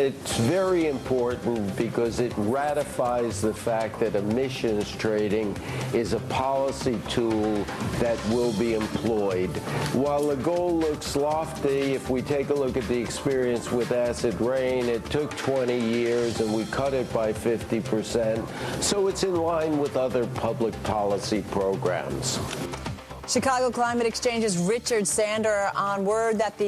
It's very important because it ratifies the fact that emissions trading is a policy tool that will be employed. While the goal looks lofty, if we take a look at the experience with acid rain, it took 20 years and we cut it by 50%. So it's in line with other public policy programs. Chicago Climate Exchange's Richard Sander on word that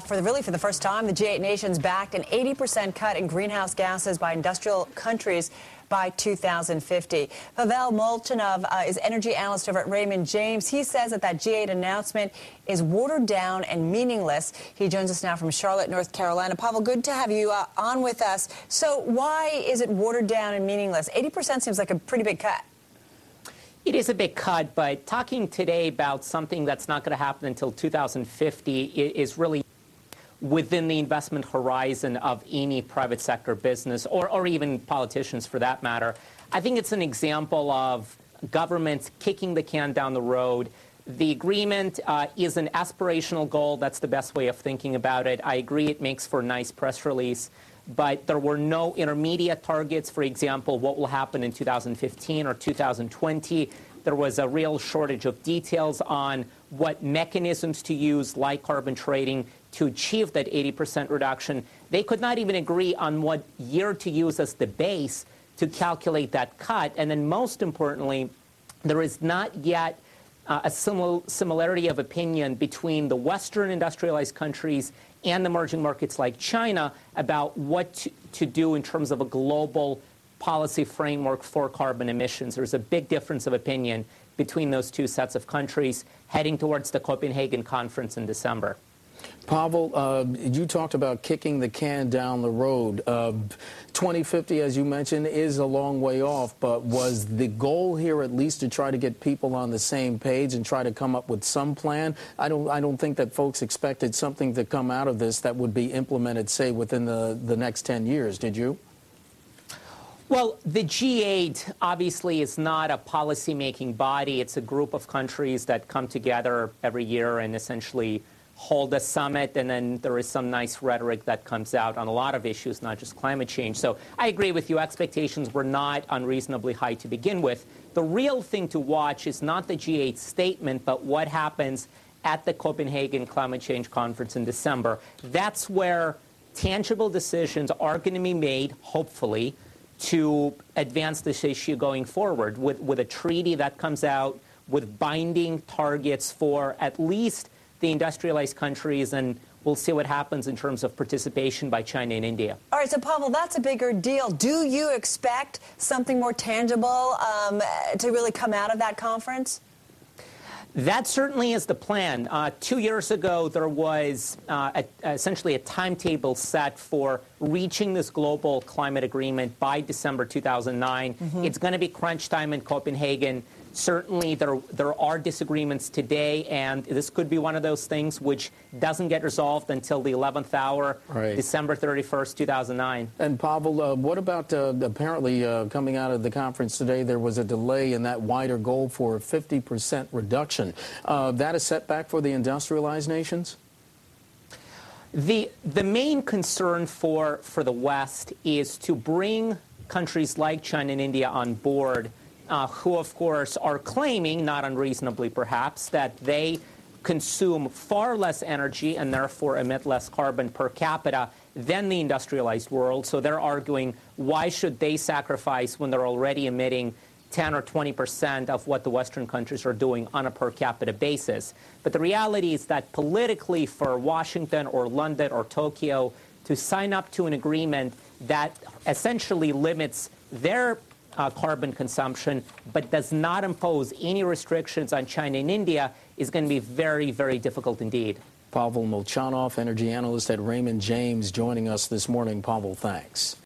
for the first time, the G8 nations backed an 80% cut in greenhouse gases by industrial countries by 2050. Pavel Molchanov is energy analyst over at Raymond James. He says that G8 announcement is watered down and meaningless. He joins us now from Charlotte, North Carolina. Pavel, good to have you on with us. So why is it watered down and meaningless? 80% seems like a pretty big cut. It is a big cut, but talking today about something that's not going to happen until 2050 is really within the investment horizon of any private sector business or even politicians for that matter. I think it's an example of governments kicking the can down the road. The agreement is an aspirational goal. That's the best way of thinking about it. I agree it makes for a nice press release. But there were no intermediate targets. For example, what will happen in 2015 or 2020. There was a real shortage of details on what mechanisms to use, like carbon trading, to achieve that 80% reduction. They could not even agree on what year to use as the base to calculate that cut. And then most importantly, there is not yet a similarity of opinion between the Western industrialized countries and emerging markets like China about what to do in terms of a global policy framework for carbon emissions. There's a big difference of opinion between those two sets of countries heading towards the Copenhagen conference in December. Pavel, you talked about kicking the can down the road. 2050, as you mentioned, is a long way off, but was the goal here at least to try to get people on the same page and try to come up with some plan? I don't think that folks expected something to come out of this that would be implemented, say, within the next 10 years, did you? Well, the G8 obviously is not a policy-making body. It's a group of countries that come together every year and essentially hold a summit, and then there is some nice rhetoric that comes out on a lot of issues, not just climate change. So I agree with you. Expectations were not unreasonably high to begin with. The real thing to watch is not the G8 statement, but what happens at the Copenhagen Climate Change Conference in December. That's where tangible decisions are going to be made, hopefully, to advance this issue going forward with a treaty that comes out with binding targets for at least the industrialized countries, and we'll see what happens in terms of participation by China and India. All right, so Pavel, that's a bigger deal. Do you expect something more tangible to really come out of that conference? That certainly is the plan. 2 years ago, there was essentially a timetable set for reaching this global climate agreement by December 2009. It's going to be crunch time in Copenhagen. Certainly, there are disagreements today, and this could be one of those things which doesn't get resolved until the 11th hour, right. December 31st, 2009. And Pavel, what about apparently coming out of the conference today, there was a delay in that wider goal for a 50% reduction. That a setback for the industrialized nations? The main concern for the West is to bring countries like China and India on board, who, of course, are claiming, not unreasonably perhaps, that they consume far less energy and therefore emit less carbon per capita than the industrialized world. So they're arguing, why should they sacrifice when they're already emitting 10 or 20% of what the Western countries are doing on a per capita basis? But the reality is that politically for Washington or London or Tokyo to sign up to an agreement that essentially limits their carbon consumption, but does not impose any restrictions on China and India is going to be very, very difficult indeed. Pavel Molchanov, energy analyst at Raymond James, joining us this morning. Pavel, thanks.